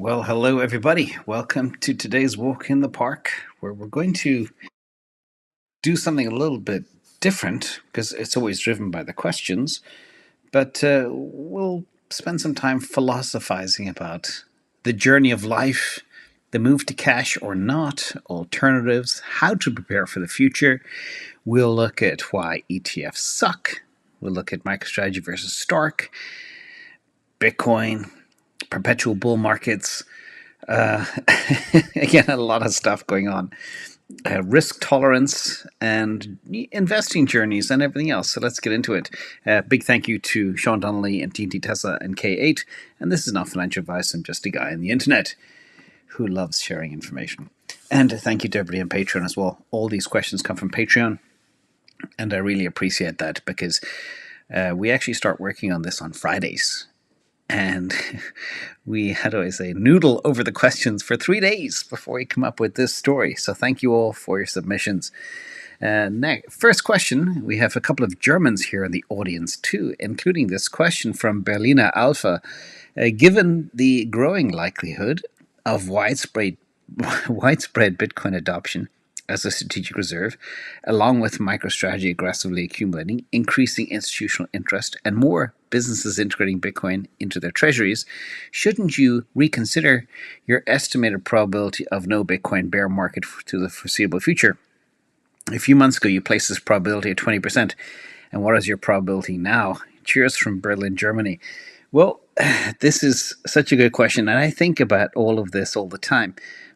Well, hello everybody. Welcome to today's walk in the park, where we're going to do something a little bit different because it's always driven by the questions, but we'll spend some time philosophizing about the journey of life, the move to cash or not, alternatives, how to prepare for the future. We'll look at why ETFs suck. We'll look at MicroStrategy versus STRK, Bitcoin, perpetual bull markets. Again, a lot of stuff going on. Risk tolerance and investing journeys and everything else. So let's get into it. Big thank you to Sean Donnelly and TNT Tesla and K8. And this is not financial advice. I'm just a guy on the internet who loves sharing information. And thank you to everybody on Patreon as well. All these questions come from Patreon. And I really appreciate that because we actually start working on this on Fridays. And we had to say noodle over the questions for 3 days before we come up with this story. So thank you all for your submissions. First question, we have a couple of Germans here in the audience too, including this question from Berliner Alpha. Given the growing likelihood of widespread Bitcoin adoption as a strategic reserve, along with MicroStrategy aggressively accumulating, increasing institutional interest, and more businesses integrating Bitcoin into their treasuries, shouldn't you reconsider your estimated probability of no Bitcoin bear market to the foreseeable future? A few months ago, you placed this probability at 20%. And what is your probability now? Cheers from Berlin, Germany. Well, this is such a good question, and I think about all of this all the time,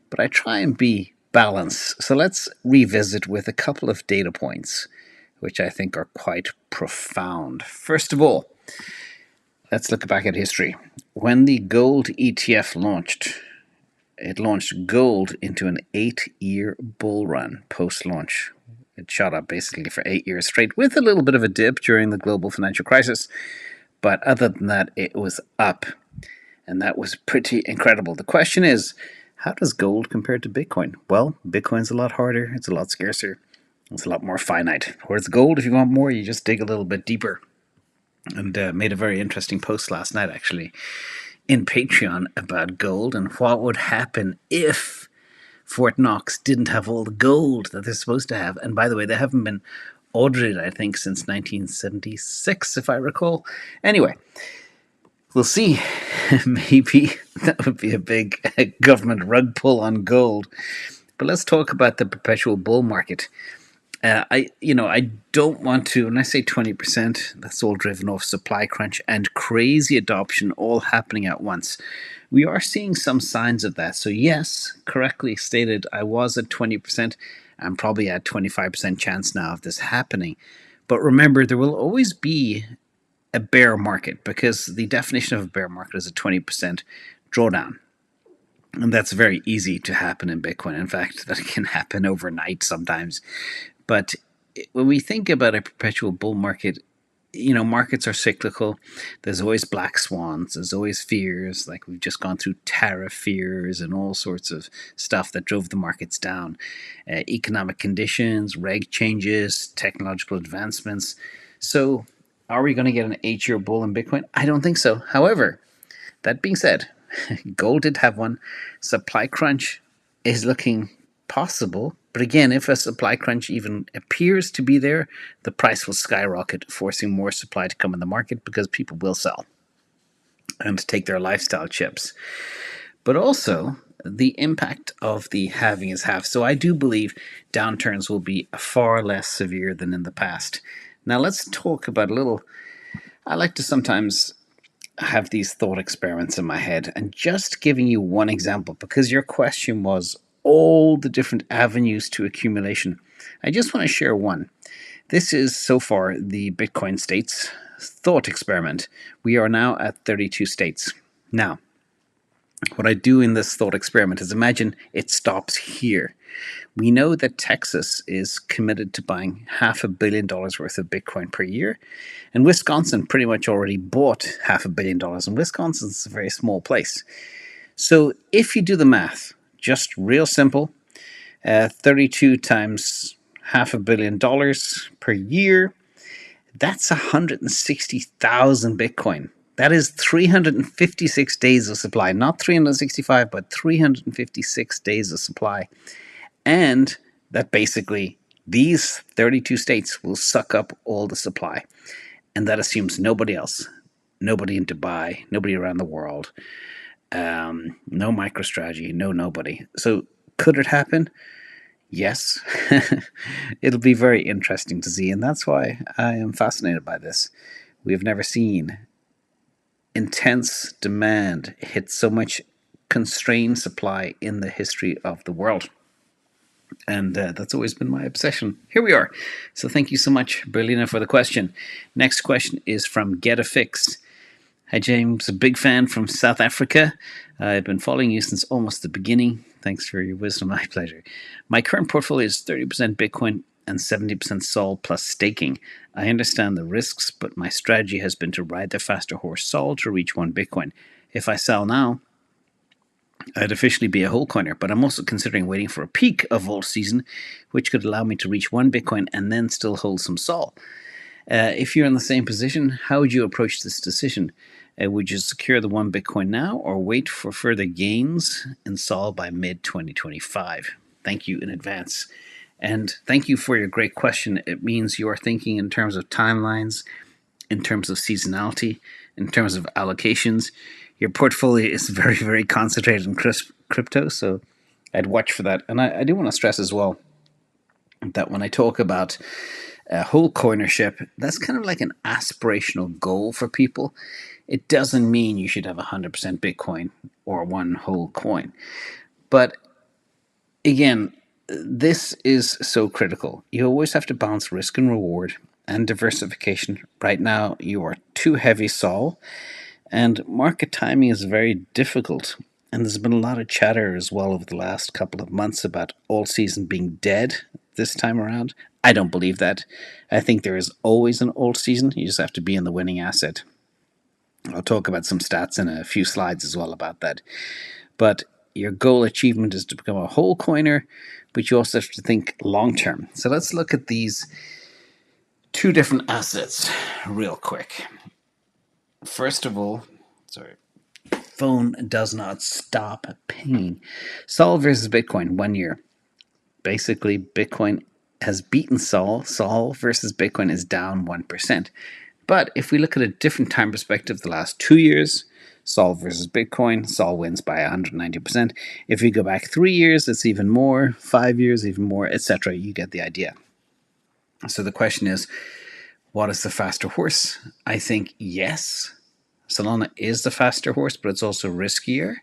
but I try and be balanced. So let's revisit with a couple of data points, which I think are quite profound. First of all, let's look back at history. When the gold ETF launched, it launched gold into an 8-year bull run post-launch. It shot up basically for 8 years straight with a little bit of a dip during the global financial crisis. But other than that, it was up. And that was pretty incredible. The question is, how does gold compare to Bitcoin? Well, Bitcoin's a lot harder. It's a lot scarcer. It's a lot more finite. Whereas gold, if you want more, you just dig a little bit deeper. And made a very interesting post last night, actually, in Patreon about gold and what would happen if Fort Knox didn't have all the gold that they're supposed to have. And by the way, they haven't been audited, I think, since 1976, if I recall. Anyway, we'll see. Maybe that would be a big government rug pull on gold. But let's talk about the perpetual bull market. I don't want to, when I say 20%, that's all driven off supply crunch and crazy adoption all happening at once. We are seeing some signs of that. So yes, correctly stated, I was at 20%. I'm probably at 25% chance now of this happening. But remember, there will always be a bear market because the definition of a bear market is a 20% drawdown. And that's very easy to happen in Bitcoin. In fact, that can happen overnight sometimes. But when we think about a perpetual bull market, markets are cyclical. There's always black swans. There's always fears. Like we've just gone through tariff fears and all sorts of stuff that drove the markets down. Economic conditions, reg changes, technological advancements. So are we going to get an 8-year bull in Bitcoin? I don't think so. However, that being said, gold did have one. Supply crunch is looking possible. But again, if a supply crunch even appears to be there, the price will skyrocket, forcing more supply to come in the market because people will sell and take their lifestyle chips. But also, the impact of the halving is half. So I do believe downturns will be far less severe than in the past. Now let's talk about I like to sometimes have these thought experiments in my head and just giving you one example because your question was all the different avenues to accumulation. I just want to share one. This is so far the Bitcoin states thought experiment. We are now at 32 states. Now, what I do in this thought experiment is imagine it stops here. We know that Texas is committed to buying $500 million worth of Bitcoin per year. And Wisconsin pretty much already bought $500 million. And Wisconsin's a very small place. So if you do the math, just real simple, 32 times $500 million per year, that's 160,000 Bitcoin. That is 356 days of supply, not 365, but 356 days of supply. And that basically these 32 states will suck up all the supply. And that assumes nobody else, nobody in Dubai, nobody around the world, no MicroStrategy, no nobody. So could it happen? Yes. It'll be very interesting to see. And that's why I am fascinated by this. We have never seen intense demand hit so much constrained supply in the history of the world. And that's always been my obsession. Here we are. So thank you so much, Berlina, for the question. Next question is from Get a Fix. Hi, James. A big fan from South Africa. I've been following you since almost the beginning. Thanks for your wisdom. My pleasure. My current portfolio is 30% Bitcoin and 70% SOL plus staking. I understand the risks, but my strategy has been to ride the faster horse SOL to reach 1 Bitcoin. If I sell now, I'd officially be a Wholecoiner, but I'm also considering waiting for a peak of alt season, which could allow me to reach 1 Bitcoin and then still hold some SOL. If you're in the same position, how would you approach this decision? Would you secure the 1 Bitcoin now or wait for further gains in SOL by mid-2025? Thank you in advance. And thank you for your great question. It means you are thinking in terms of timelines, in terms of seasonality, in terms of allocations. Your portfolio is very, very concentrated in crypto, so I'd watch for that. And I do want to stress as well that when I talk about Wholecoinership, that's kind of like an aspirational goal for people. It doesn't mean you should have 100% Bitcoin or one whole coin. But again, this is so critical. You always have to balance risk and reward and diversification. Right now, you are too heavy SOL, and market timing is very difficult. And there's been a lot of chatter as well over the last couple of months about alt season being dead this time around. I don't believe that. I think there is always an alt season. You just have to be in the winning asset. I'll talk about some stats in a few slides as well about that. But your goal achievement is to become a whole coiner, but you also have to think long term. So let's look at these two different assets real quick. First of all, sorry, phone does not stop pinging. SOL versus Bitcoin, 1 year. Basically, Bitcoin has beaten SOL. SOL versus Bitcoin is down 1%. But if we look at a different time perspective, the last 2 years, SOL versus Bitcoin, SOL wins by 190%. If we go back 3 years, it's even more. 5 years, even more, etc. You get the idea. So the question is, what is the faster horse? I think yes, Solana is the faster horse, but it's also riskier.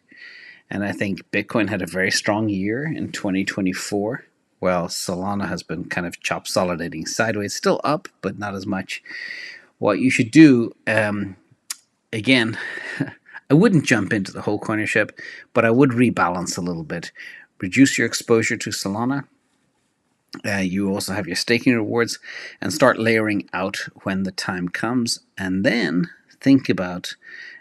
And I think Bitcoin had a very strong year in 2024. Well, Solana has been kind of chop solidating sideways, still up, but not as much. What you should do, again, I wouldn't jump into the whole coinership, but I would rebalance a little bit. Reduce your exposure to Solana. You also have your staking rewards, and start layering out when the time comes, and then think about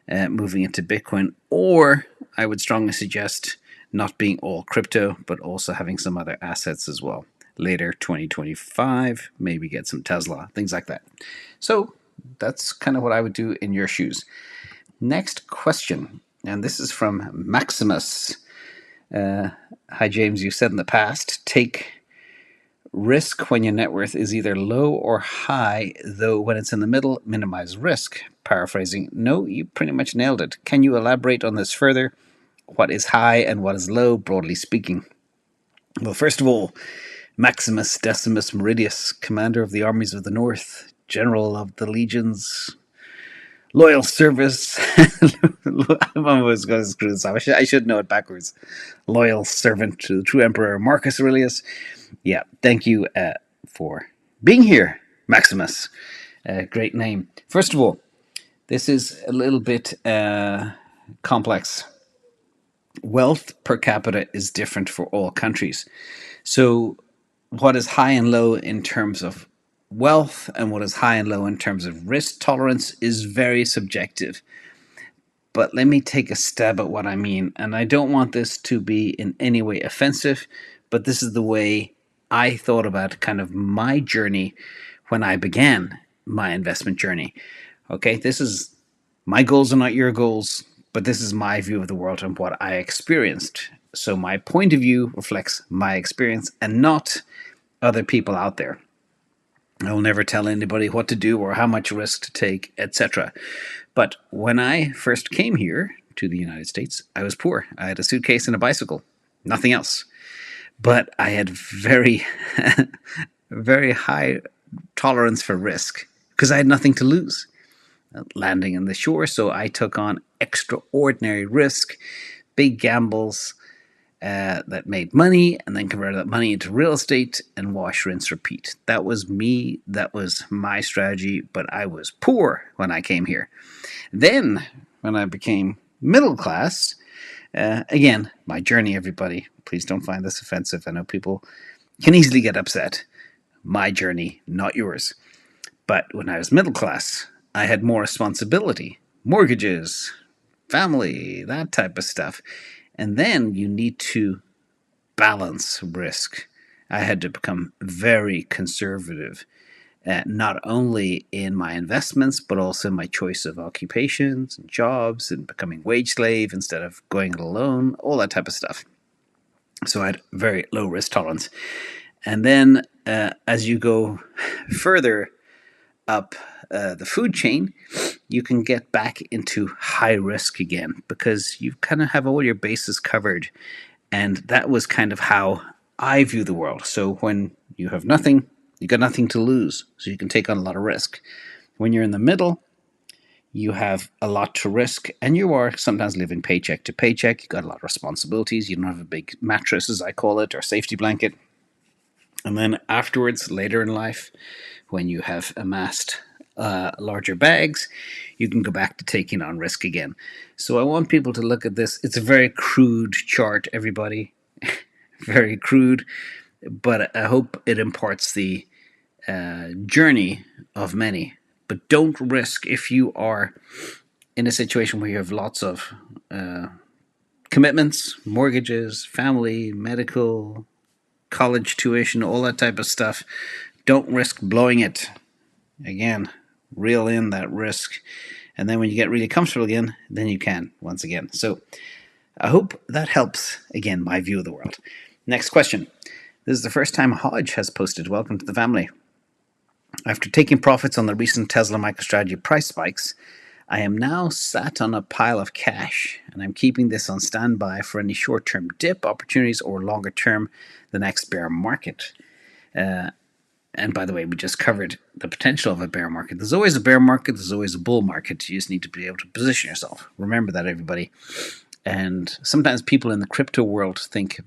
moving into Bitcoin, or I would strongly suggest not being all crypto, but also having some other assets as well. Later, 2025, maybe get some Tesla, things like that. So that's kind of what I would do in your shoes. Next question, and this is from Maximus. Hi, James. You said in the past, take risk when your net worth is either low or high, though when it's in the middle, minimize risk. Paraphrasing. No, you pretty much nailed it. Can you elaborate on this further? What is high and what is low, broadly speaking? Well, first of all, Maximus Decimus Meridius, commander of the armies of the North, general of the legions, loyal service. I'm always going to screw this up. I should know it backwards. Loyal servant to the true emperor Marcus Aurelius. Yeah, thank you for being here, Maximus. Great name. First of all, this is a little bit complex. Wealth per capita is different for all countries. So what is high and low in terms of wealth and what is high and low in terms of risk tolerance is very subjective. But let me take a stab at what I mean. And I don't want this to be in any way offensive, but this is the way I thought about kind of my journey when I began my investment journey. Okay, this is My goals are not your goals, but this is my view of the world and what I experienced. So my point of view reflects my experience and not other people out there. I will never tell anybody what to do or how much risk to take, etc. But when I first came here to the United States, I was poor. I had a suitcase and a bicycle, nothing else. But I had very, very high tolerance for risk because I had nothing to lose. Landing on the shore, so I took on extraordinary risk, big gambles that made money, and then converted that money into real estate and wash, rinse, repeat. That was me. That was my strategy, but I was poor when I came here. Then, when I became middle class, again, my journey, everybody, please don't find this offensive. I know people can easily get upset. My journey, not yours. But when I was middle class, I had more responsibility, mortgages, family, that type of stuff. And then you need to balance risk. I had to become very conservative, not only in my investments, but also in my choice of occupations and jobs and becoming wage slave instead of going it alone, all that type of stuff. So I had very low risk tolerance. And then as you go further up the food chain, you can get back into high risk again because you kind of have all your bases covered. And that was kind of how I view the world. So when you have nothing, you got nothing to lose. So you can take on a lot of risk. When you're in the middle, you have a lot to risk, and you are sometimes living paycheck to paycheck. You got a lot of responsibilities. You don't have a big mattress, as I call it, or safety blanket. And then afterwards, later in life, when you have amassed larger bags, you can go back to taking on risk again. So I want people to look at this. It's a very crude chart, everybody. Very crude, but I hope it imparts the journey of many. But don't risk if you are in a situation where you have lots of commitments, mortgages, family, medical, college tuition, all that type of stuff. Don't risk blowing it. Again, reel in that risk. And then when you get really comfortable again, then you can once again. So I hope that helps. Again, my view of the world. Next question. This is the first time Hodge has posted. Welcome to the family. After taking profits on the recent Tesla MicroStrategy price spikes, I am now sat on a pile of cash, and I'm keeping this on standby for any short-term dip opportunities or longer-term, the next bear market. And by the way, we just covered the potential of a bear market. There's always a bear market. There's always a bull market. You just need to be able to position yourself. Remember that, everybody. And sometimes people in the crypto world think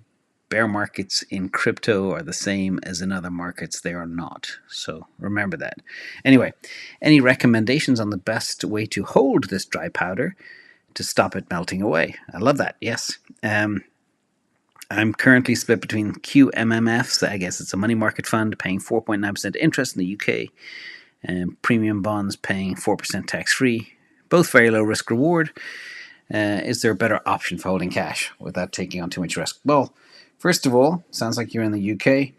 bear markets in crypto are the same as in other markets. They are not. So remember that. Anyway, any recommendations on the best way to hold this dry powder to stop it melting away? I love that. Yes. I'm currently split between QMMFs. I guess it's a money market fund paying 4.9% interest in the UK, and premium bonds paying 4% tax-free. Both very low risk reward. Is there a better option for holding cash without taking on too much risk? Well, first of all, sounds like you're in the UK.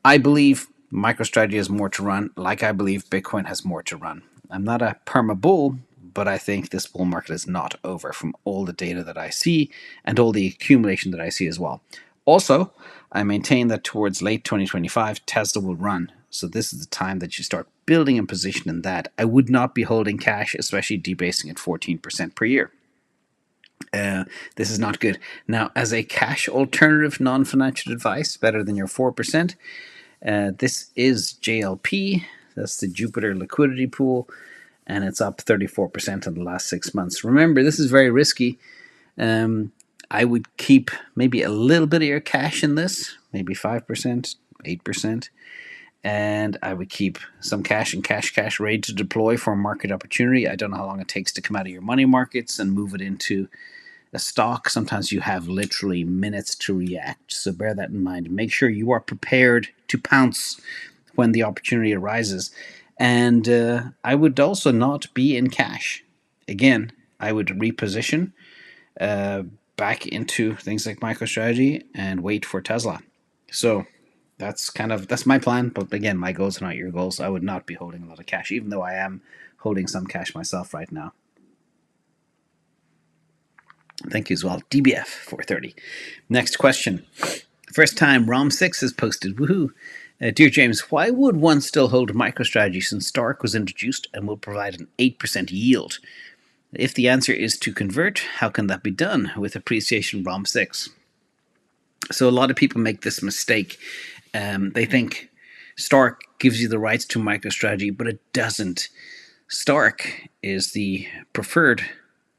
I believe MicroStrategy has more to run, like I believe Bitcoin has more to run. I'm not a perma bull, but I think this bull market is not over from all the data that I see and all the accumulation that I see as well. Also, I maintain that towards late 2025, Tesla will run. So this is the time that you start building a position in that. I would not be holding cash, especially debasing at 14% per year. This is not good. Now, as a cash alternative, non-financial advice, better than your 4%, this is JLP. That's the Jupiter liquidity pool, and it's up 34% in the last 6 months. Remember, this is very risky. I would keep maybe a little bit of your cash in this, maybe 5%, 8%. And I would keep some cash and cash ready to deploy for a market opportunity. I don't know how long it takes to come out of your money markets and move it into a stock. Sometimes you have literally minutes to react. So bear that in mind. Make sure you are prepared to pounce when the opportunity arises. And I would also not be in cash. Again, I would reposition back into things like MicroStrategy and wait for Tesla. So that's my plan. But again, my goals are not your goals. I would not be holding a lot of cash, even though I am holding some cash myself right now. Thank you as well. DBF 430. Next question. First time ROM6 is posted. Woohoo. Dear James, why would one still hold MicroStrategy since STRK was introduced and will provide an 8% yield? If the answer is to convert, how can that be done with appreciation ROM6? So a lot of people make this mistake. They think STRK gives you the rights to MicroStrategy, but it doesn't. STRK is the preferred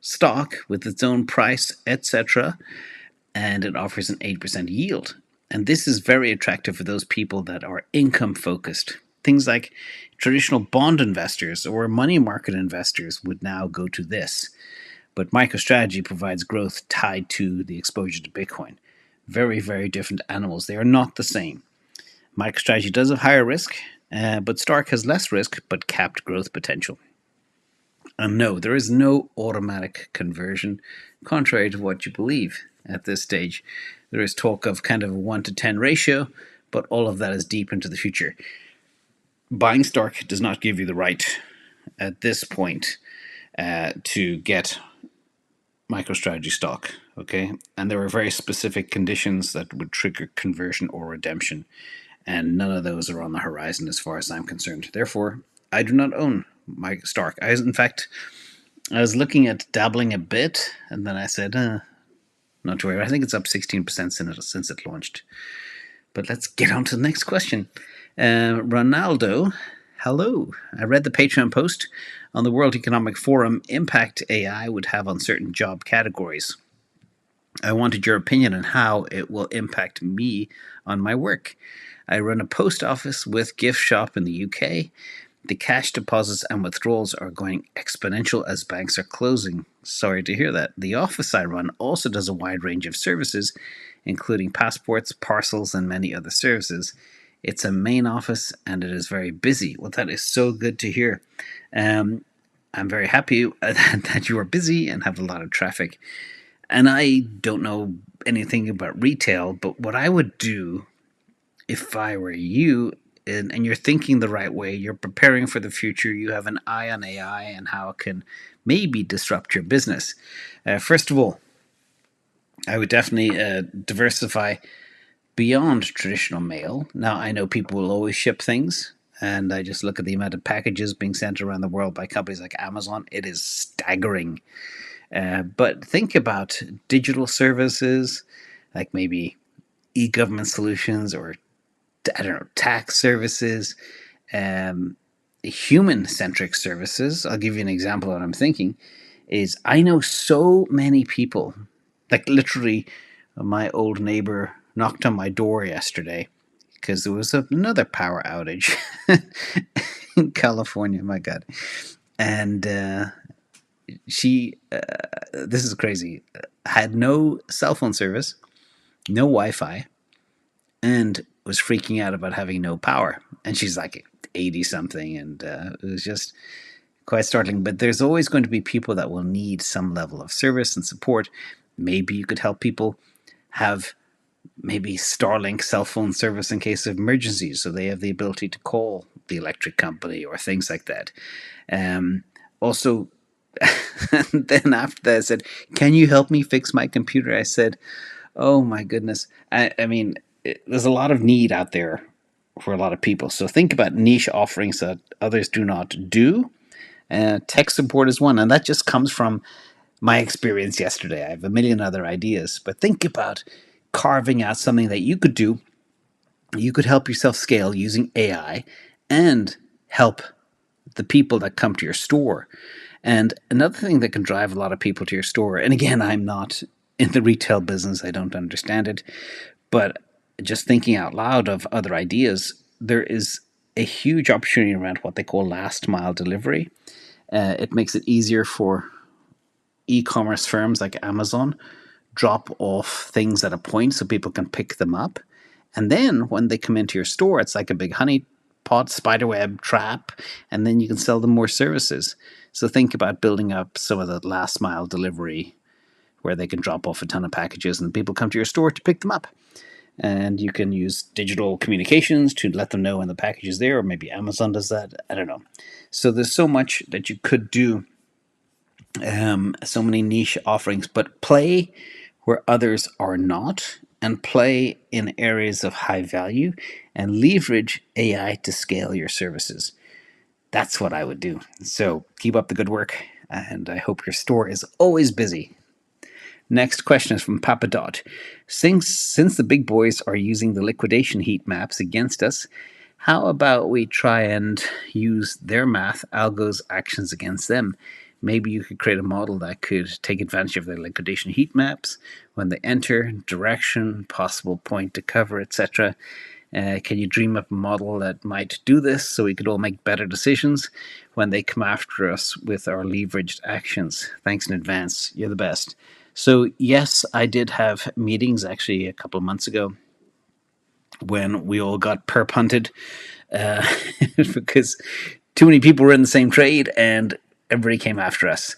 stock with its own price, etc., and it offers an 8% yield. And this is very attractive for those people that are income focused. Things like traditional bond investors or money market investors would now go to this. But MicroStrategy provides growth tied to the exposure to Bitcoin. Very, very different animals. They are not the same. MicroStrategy does have higher risk, but STRK has less risk but capped growth potential. And no, there is no automatic conversion, contrary to what you believe at this stage. There is talk of kind of a 1 to 10 ratio, but all of that is deep into the future. Buying STRK does not give you the right at this point to get MicroStrategy stock, okay? And there are very specific conditions that would trigger conversion or redemption, and none of those are on the horizon as far as I'm concerned. Therefore, I do not own my STRK. In fact, I was looking at dabbling a bit, and then I said, not to worry. I think it's up 16% since it launched. But let's get on to the next question. Ronaldo, hello. I read the Patreon post on the World Economic Forum impact AI would have on certain job categories. I wanted your opinion on how it will impact me on my work. I run a post office with gift shop in the UK. The cash deposits and withdrawals are going exponential as banks are closing. Sorry to hear that. The office I run also does a wide range of services, including passports, parcels, and many other services. It's a main office and it is very busy. Well, that is so good to hear. I'm very happy that you are busy and have a lot of traffic. And I don't know anything about retail, but what I would do if I were you, and you're thinking the right way, you're preparing for the future, you have an eye on AI and how it can maybe disrupt your business. First of all, I would definitely diversify beyond traditional mail. Now, I know people will always ship things, and I just look at the amount of packages being sent around the world by companies like Amazon. It is staggering. But think about digital services, like maybe e-government solutions or I don't know, tax services, human-centric services. I'll give you an example of what I'm thinking. Is I know so many people, like literally my old neighbor knocked on my door yesterday because there was another power outage in California, my God. And she, this is crazy, had no cell phone service, no Wi-Fi, and was freaking out about having no power. And she's like 80 something, and it was just quite startling. But there's always going to be people that will need some level of service and support. Maybe you could help people have maybe Starlink cell phone service in case of emergencies, so they have the ability to call the electric company or things like that. Also, then after that I said, can you help me fix my computer? I said, oh my goodness. I mean, there's a lot of need out there for a lot of people. So think about niche offerings that others do not do. Tech support is one, and that just comes from my experience yesterday. I have a million other ideas, but think about carving out something that you could do. You could help yourself scale using AI and help the people that come to your store. And another thing that can drive a lot of people to your store, and again, I'm not in the retail business, I don't understand it, but just thinking out loud of other ideas, there is a huge opportunity around what they call last mile delivery. It makes it easier for e-commerce firms like Amazon drop off things at a point so people can pick them up. And then when they come into your store, it's like a big honey pot, spiderweb trap, and then you can sell them more services. So think about building up some of the last mile delivery where they can drop off a ton of packages and people come to your store to pick them up. And you can use digital communications to let them know when the package is there, or maybe Amazon does that. I don't know. So there's so much that you could do So many niche offerings, but play where others are not, and play in areas of high value, and leverage AI to scale your services. That's what I would do. So keep up the good work, and I hope your store is always busy. Next question is from Papa Dot. Since the big boys are using the liquidation heat maps against us, how about we try and use their math, algos, actions against them? Maybe you could create a model that could take advantage of their liquidation heat maps when they enter, direction, possible point to cover, etc. Can you dream up a model that might do this so we could all make better decisions when they come after us with our leveraged actions? Thanks in advance. You're the best. So, yes, I did have meetings actually a couple of months ago when we all got perp hunted because too many people were in the same trade and everybody came after us.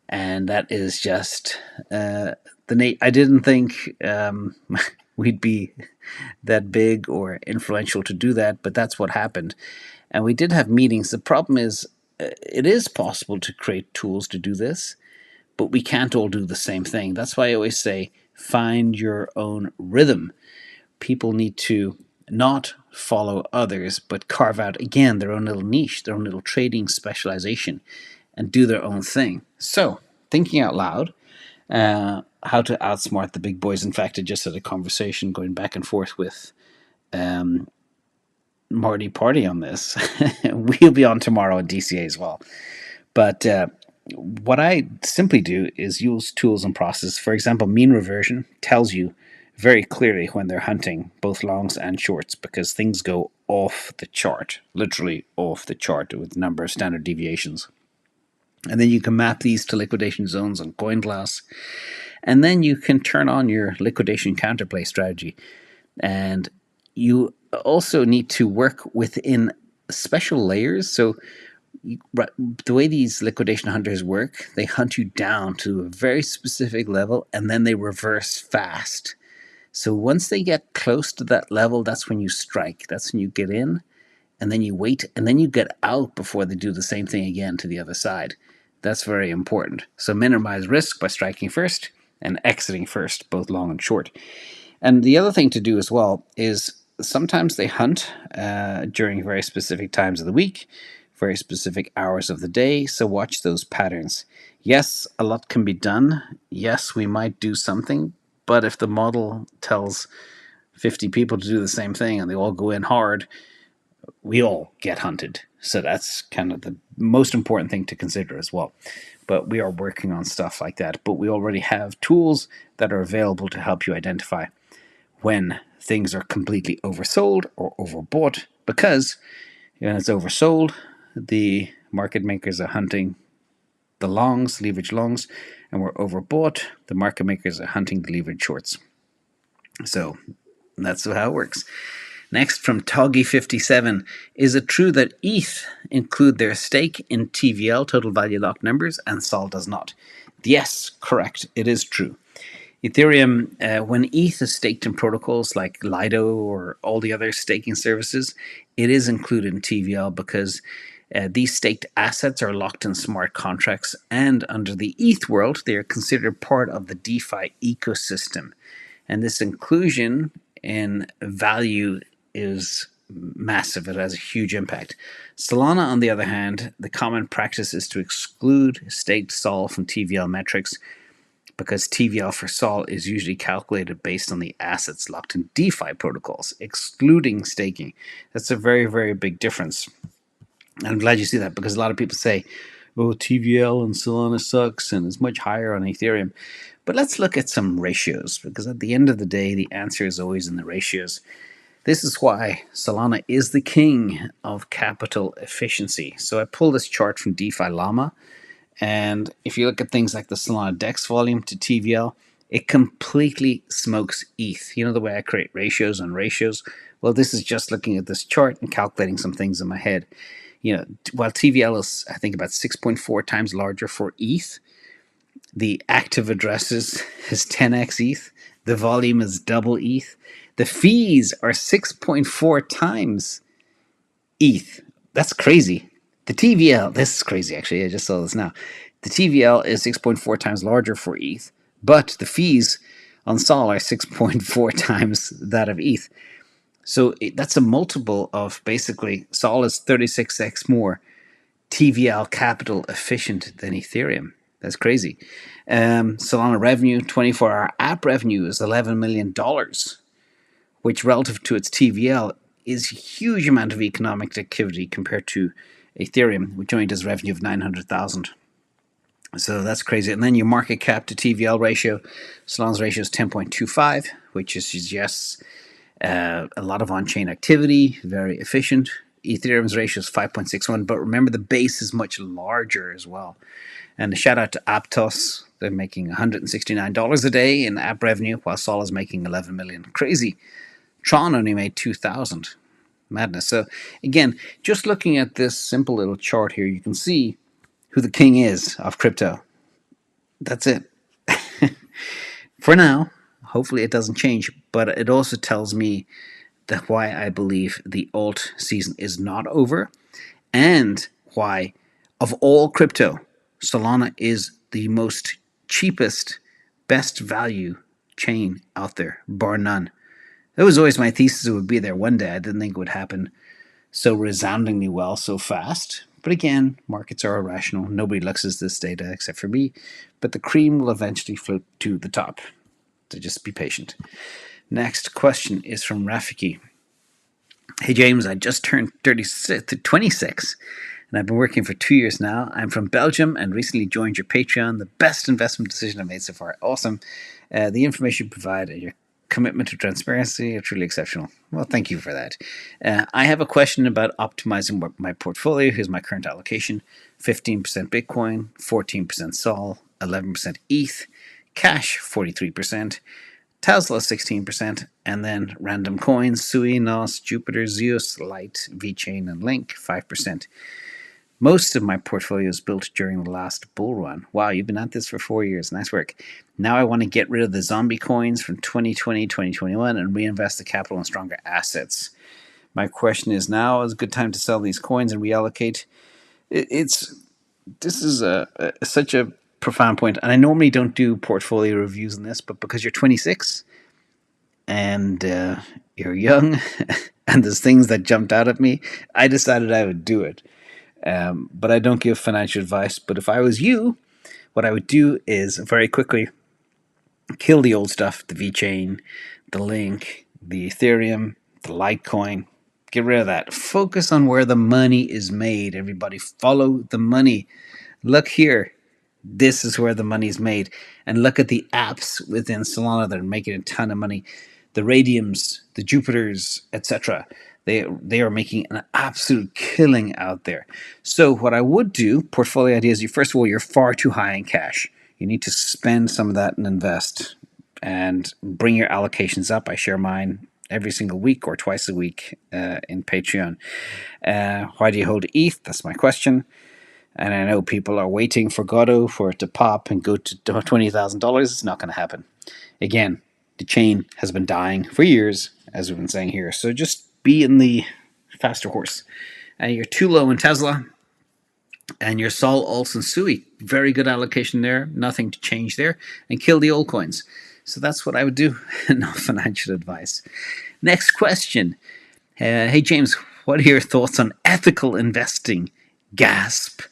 And that is just I didn't think we'd be that big or influential to do that, but that's what happened. And we did have meetings. The problem is, it is possible to create tools to do this, but we can't all do the same thing. That's why I always say, find your own rhythm. People need to not follow others, but carve out, again, their own little niche, their own little trading specialization, and do their own thing. So, thinking out loud, how to outsmart the big boys. In fact, I just had a conversation going back and forth with Marty Party on this. We'll be on tomorrow at DCA as well. But what I simply do is use tools and processes. For example, mean reversion tells you very clearly when they're hunting both longs and shorts, because things go off the chart, literally off the chart, with a number of standard deviations. And then you can map these to liquidation zones on CoinGlass. And then you can turn on your liquidation counterplay strategy. And you also need to work within special layers. So the way these liquidation hunters work, they hunt you down to a very specific level and then they reverse fast. So once they get close to that level, that's when you strike. That's when you get in, and then you wait, and then you get out before they do the same thing again to the other side. That's very important. So minimize risk by striking first and exiting first, both long and short. And the other thing to do as well is sometimes they hunt during very specific times of the week, very specific hours of the day. So watch those patterns. Yes, a lot can be done. Yes, we might do something. But if the model tells 50 people to do the same thing and they all go in hard, we all get hunted. So that's kind of the most important thing to consider as well. But we are working on stuff like that. But we already have tools that are available to help you identify when things are completely oversold or overbought, because when it's oversold, the market makers are hunting the longs, leverage longs, and we're overbought, the market makers are hunting the leverage shorts. So that's how it works. Next, from Toggy57, is it true that ETH include their stake in TVL, total value locked numbers, and SOL does not? Yes, correct. It is true. Ethereum, when ETH is staked in protocols like Lido or all the other staking services, it is included in TVL because these staked assets are locked in smart contracts, and under the ETH world, they are considered part of the DeFi ecosystem. And this inclusion in value is massive. It has a huge impact. Solana, on the other hand, the common practice is to exclude staked SOL from TVL metrics, because TVL for SOL is usually calculated based on the assets locked in DeFi protocols, excluding staking. That's a very, very big difference. And I'm glad you see that, because a lot of people say, oh, TVL and Solana sucks and is much higher on Ethereum. But let's look at some ratios, because at the end of the day, the answer is always in the ratios. This is why Solana is the king of capital efficiency. So I pulled this chart from DeFi Llama, and if you look at things like the Solana DEX volume to TVL, it completely smokes ETH. You know the way I create ratios on ratios? Well, this is just looking at this chart and calculating some things in my head. You know, while TVL is, I think, about 6.4 times larger for ETH, the active addresses is 10x ETH, the volume is double ETH, the fees are 6.4 times ETH. That's crazy. The TVL, this is crazy actually, I just saw this now. The TVL is 6.4 times larger for ETH, but the fees on SOL are 6.4 times that of ETH. So that's a multiple of basically SOL is 36x more TVL capital efficient than Ethereum. That's crazy. Solana revenue, 24-hour app revenue is $11 million, which relative to its TVL is a huge amount of economic activity compared to Ethereum, which only does revenue of 900,000. So that's crazy. And then your market cap to TVL ratio, Solana's ratio is 10.25, which suggests a lot of on-chain activity, very efficient. Ethereum's ratio is 5.61, but remember the base is much larger as well. And a shout out to Aptos. They're making $169 a day in app revenue, while Sol is making 11 million. Crazy. Tron only made 2,000. Madness. So again, just looking at this simple little chart here, you can see who the king is of crypto. That's it. For now, hopefully it doesn't change, but it also tells me that why I believe the alt season is not over, and why, of all crypto, Solana is the most cheapest, best value chain out there, bar none. That was always my thesis it would be there one day. I didn't think it would happen so resoundingly well so fast. But again, markets are irrational. Nobody looks at this data except for me. But the cream will eventually float to the top. So just be patient. Next question is from Rafiki. Hey James, I just turned 26, and I've been working for 2 years now. I'm from Belgium and recently joined your Patreon. The best investment decision I've made so far. Awesome. The information you provide and your commitment to transparency are truly exceptional. Well, thank you for that. I have a question about optimizing my portfolio. Here's my current allocation. 15% Bitcoin, 14% SOL, 11% ETH, cash 43%, Tesla 16%, and then random coins, Sui, Nos, Jupiter, Zeus, Light, VeChain, and Link 5%. Most of my portfolio is built during the last bull run. Wow, you've been at this for 4 years. Nice work. Now I want to get rid of the zombie coins from 2020, 2021 and reinvest the capital in stronger assets. My question is, now is a good time to sell these coins and reallocate? This is such a profound point, and I normally don't do portfolio reviews on this, but because you're 26 and you're young and there's things that jumped out at me, I decided I would do it. But I don't give financial advice. But if I was you, what I would do is very quickly kill the old stuff, the VeChain, the Link, the Ethereum, the Litecoin. Get rid of that. Focus on where the money is made. Everybody follow the money. Look here. This is where the money is made. And look at the apps within Solana that are making a ton of money. The Radiums, the Jupiters, etc. They are making an absolute killing out there. So what I would do, portfolio ideas, first of all, you're far too high in cash. You need to spend some of that and invest and bring your allocations up. I share mine every single week or twice a week in Patreon. Why do you hold ETH? That's my question. And I know people are waiting for Godot for it to pop and go to $20,000. It's not going to happen. Again, the chain has been dying for years, as we've been saying here. So just be in the faster horse. You're too low in Tesla. And your Sol, Alts, and Sui. Very good allocation there. Nothing to change there. And kill the old coins. So that's what I would do. No financial advice. Next question. Hey, James, what are your thoughts on ethical investing? Gasp.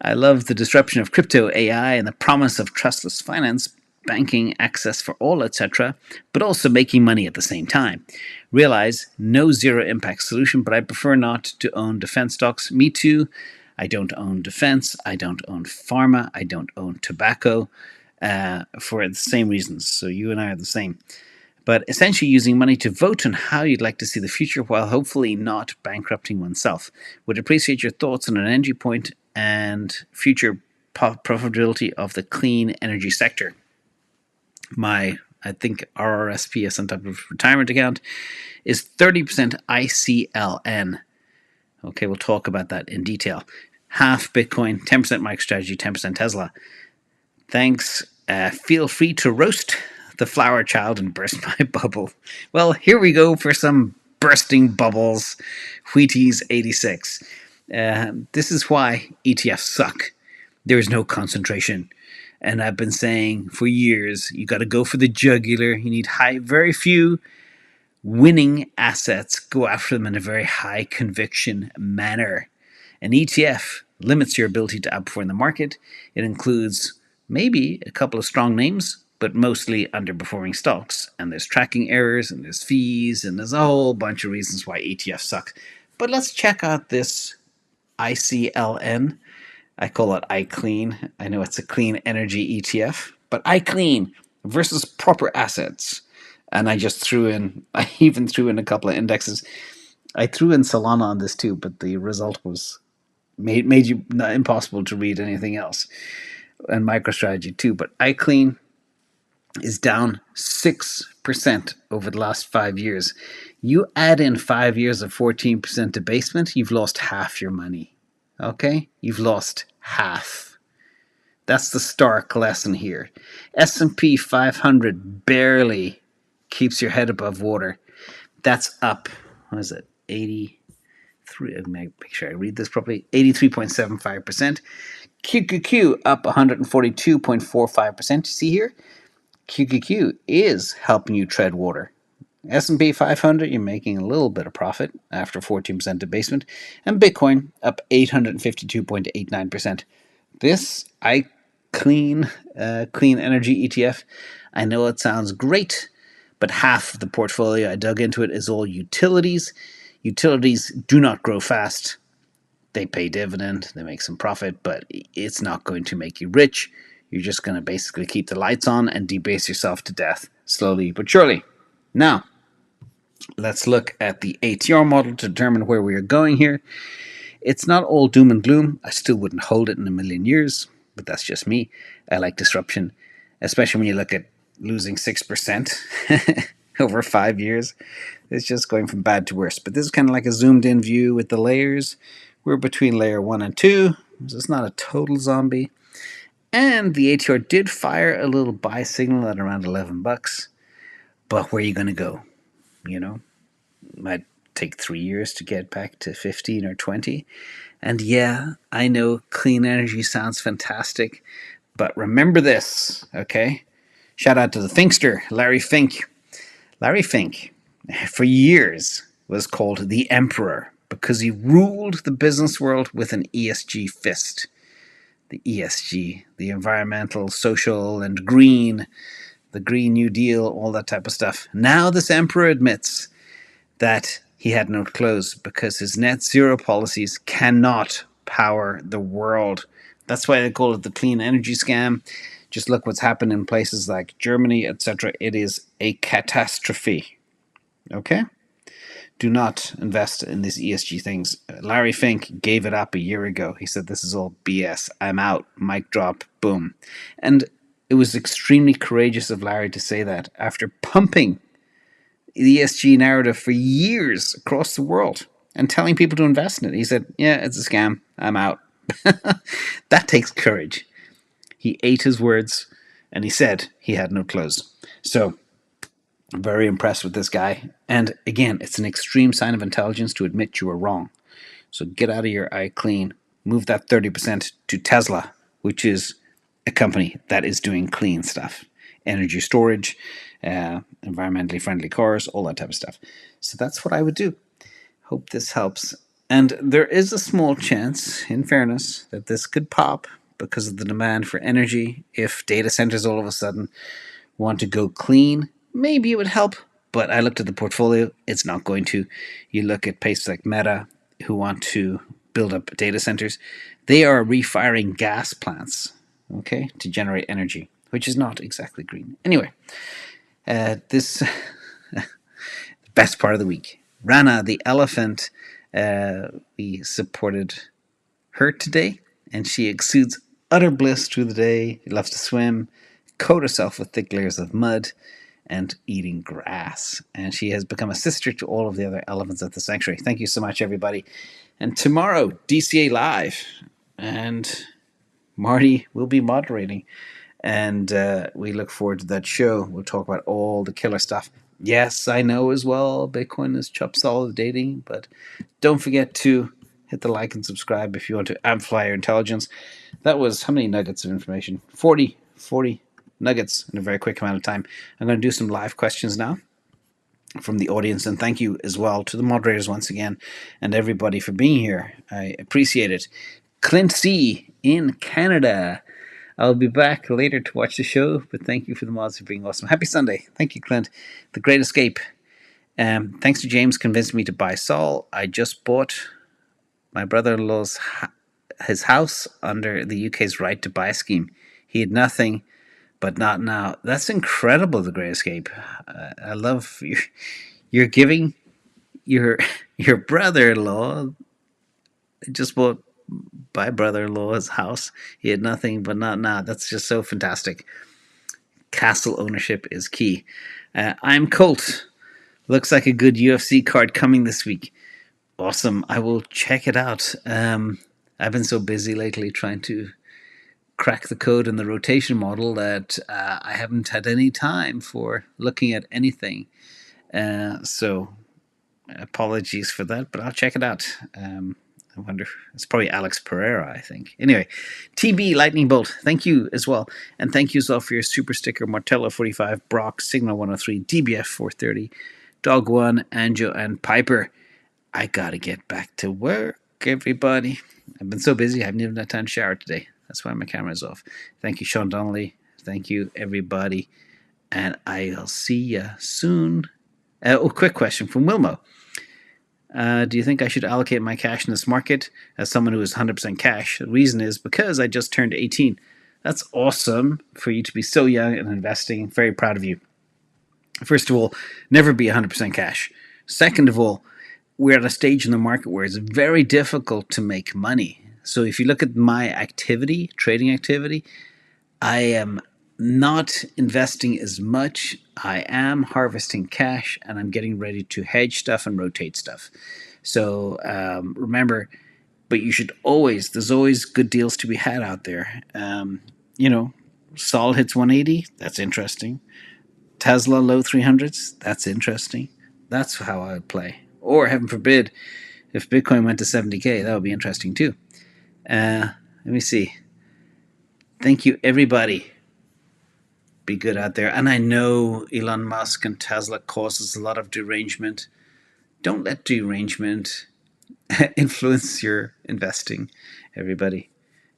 I love the disruption of crypto, AI, and the promise of trustless finance, banking, access for all, etc., but also making money at the same time. Realize no zero impact solution, but I prefer not to own defense stocks. Me too. I don't own defense. I don't own pharma. I don't own tobacco for the same reasons. So you and I are the same. But essentially using money to vote on how you'd like to see the future while hopefully not bankrupting oneself. Would appreciate your thoughts on an entry point and future profitability of the clean energy sector. I think RRSP as some type of retirement account is 30% ICLN. Okay, we'll talk about that in detail. Half Bitcoin, 10% MicroStrategy, 10% Tesla. Thanks. Feel free to roast the flower child and burst my bubble. Well, here we go for some bursting bubbles. Wheaties 86. This is why ETFs suck. There's no concentration. And I've been saying for years, you got to go for the jugular. You need very few winning assets. Go after them in a very high conviction manner. An ETF limits your ability to outperform the market. It includes maybe a couple of strong names, but mostly underperforming stocks. And there's tracking errors, and there's fees, and there's a whole bunch of reasons why ETFs suck. But let's check out this ICLN. I call it iClean. I know it's a clean energy ETF, but iClean versus proper assets. And I even threw in a couple of indexes. I threw in Solana on this too, but the result was made you impossible to read anything else. And MicroStrategy too. But iClean is down 6% over the last 5 years. You add in 5 years of 14% debasement, you've lost half your money. Okay? You've lost half. That's the stark lesson here. S&P 500 barely keeps your head above water. That's up, what is it, 83, make sure I read this properly, 83.75%. QQQ up 142.45%. You see here? QQQ is helping you tread water. S&P 500, you're making a little bit of profit after 14% debasement. And Bitcoin up 852.89%. This clean energy ETF, I know it sounds great, but half of the portfolio I dug into it is all utilities. Utilities do not grow fast. They pay dividend, they make some profit, but it's not going to make you rich. You're just going to basically keep the lights on and debase yourself to death, slowly but surely. Now, let's look at the ATR model to determine where we are going here. It's not all doom and gloom. I still wouldn't hold it in a million years, but that's just me. I like disruption, especially when you look at losing 6% over 5 years. It's just going from bad to worse. But this is kind of like a zoomed in view with the layers. We're between layer 1 and 2, so it's not a total zombie. And the ATR did fire a little buy signal at around $11. But where are you going to go? You know, might take 3 years to get back to 15 or 20. And yeah, I know clean energy sounds fantastic, but remember this, okay? Shout out to the Finkster, Larry Fink. Larry Fink, for years, was called the Emperor because he ruled the business world with an ESG fist. The ESG, the environmental, social, and green, the Green New Deal, all that type of stuff. Now this emperor admits that he had no clothes because his net zero policies cannot power the world. That's why they call it the clean energy scam. Just look what's happened in places like Germany, etc. It is a catastrophe. Okay? Do not invest in these ESG things. Larry Fink gave it up a year ago. He said, this is all BS. I'm out. Mic drop. Boom. And it was extremely courageous of Larry to say that after pumping the ESG narrative for years across the world and telling people to invest in it. He said, yeah, it's a scam. I'm out. That takes courage. He ate his words and he said he had no clothes. So I'm very impressed with this guy. And again, it's an extreme sign of intelligence to admit you were wrong. So get out of your eye clean. Move that 30% to Tesla, which is a company that is doing clean stuff. Energy storage, environmentally friendly cars, all that type of stuff. So that's what I would do. Hope this helps. And there is a small chance, in fairness, that this could pop because of the demand for energy. If data centers all of a sudden want to go clean, maybe it would help. But I looked at the portfolio, it's not going to. You look at places like Meta, who want to build up data centers. They are refiring gas plants, okay, to generate energy, which is not exactly green. Anyway, this best part of the week. Rana, the elephant, we supported her today, and she exudes utter bliss through the day. She loves to swim, coat herself with thick layers of mud, and eating grass. And she has become a sister to all of the other elephants at the sanctuary. Thank you so much, everybody. And tomorrow, DCA Live, and Marty will be moderating. And we look forward to that show. We'll talk about all the killer stuff. Yes, I know as well, Bitcoin is consolidating, but don't forget to hit the like and subscribe if you want to amplify your intelligence. That was how many nuggets of information? 40 nuggets in a very quick amount of time. I'm going to do some live questions now from the audience, and thank you as well to the moderators once again and everybody for being here. I appreciate it. Clint C in Canada. I'll be back later to watch the show, but thank you for the mods for being awesome. Happy Sunday. Thank you, Clint. The Great Escape. Thanks to James convincing me to buy Sol. I just bought my brother-in-law's his house under the UK's right to buy scheme. He had nothing, but not now. That's incredible, The Great Escape. I love you're giving your brother-in-law just bought my brother-in-law's house. He had nothing, but not now. That's just so fantastic. Castle ownership is key. I'm Colt. Looks like a good UFC card coming this week. Awesome. I will check it out. I've been so busy lately trying to crack the code in the rotation model that I haven't had any time for looking at anything. So apologies for that, but I'll check it out. I wonder, it's probably Alex Pereira, I think. Anyway, TB Lightning Bolt, thank you as well. And thank you as well for your super sticker, Martello 45, Brock, Signal 103, DBF 430, Dog 1, Anjo, and Piper. I gotta get back to work, everybody. I've been so busy, I haven't even had time to shower today. That's why my camera's off. Thank you, Sean Donnelly. Thank you, everybody. And I'll see you soon. Quick question from Wilmo. Do you think I should allocate my cash in this market as someone who is 100% cash? The reason is because I just turned 18. That's awesome for you to be so young and investing. Very proud of you. First of all, never be 100% cash. Second of all, we're at a stage in the market where it's very difficult to make money. So if you look at my activity, trading activity, I am not investing as much. I am harvesting cash, and I'm getting ready to hedge stuff and rotate stuff. So remember, but you should always, there's always good deals to be had out there. Sol hits 180, that's interesting. Tesla low 300s, that's interesting. That's how I would play. Or heaven forbid, if Bitcoin went to 70K, that would be interesting too. Let me see. Thank you, everybody. Be good out there. And I know Elon Musk and Tesla causes a lot of derangement. Don't let derangement influence your investing, everybody.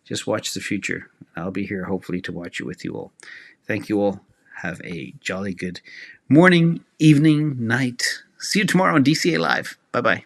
Just watch the future. I'll be here hopefully to watch it with you all. Thank you all. Have a jolly good morning, evening, night. See you tomorrow on DCA Live. Bye-bye.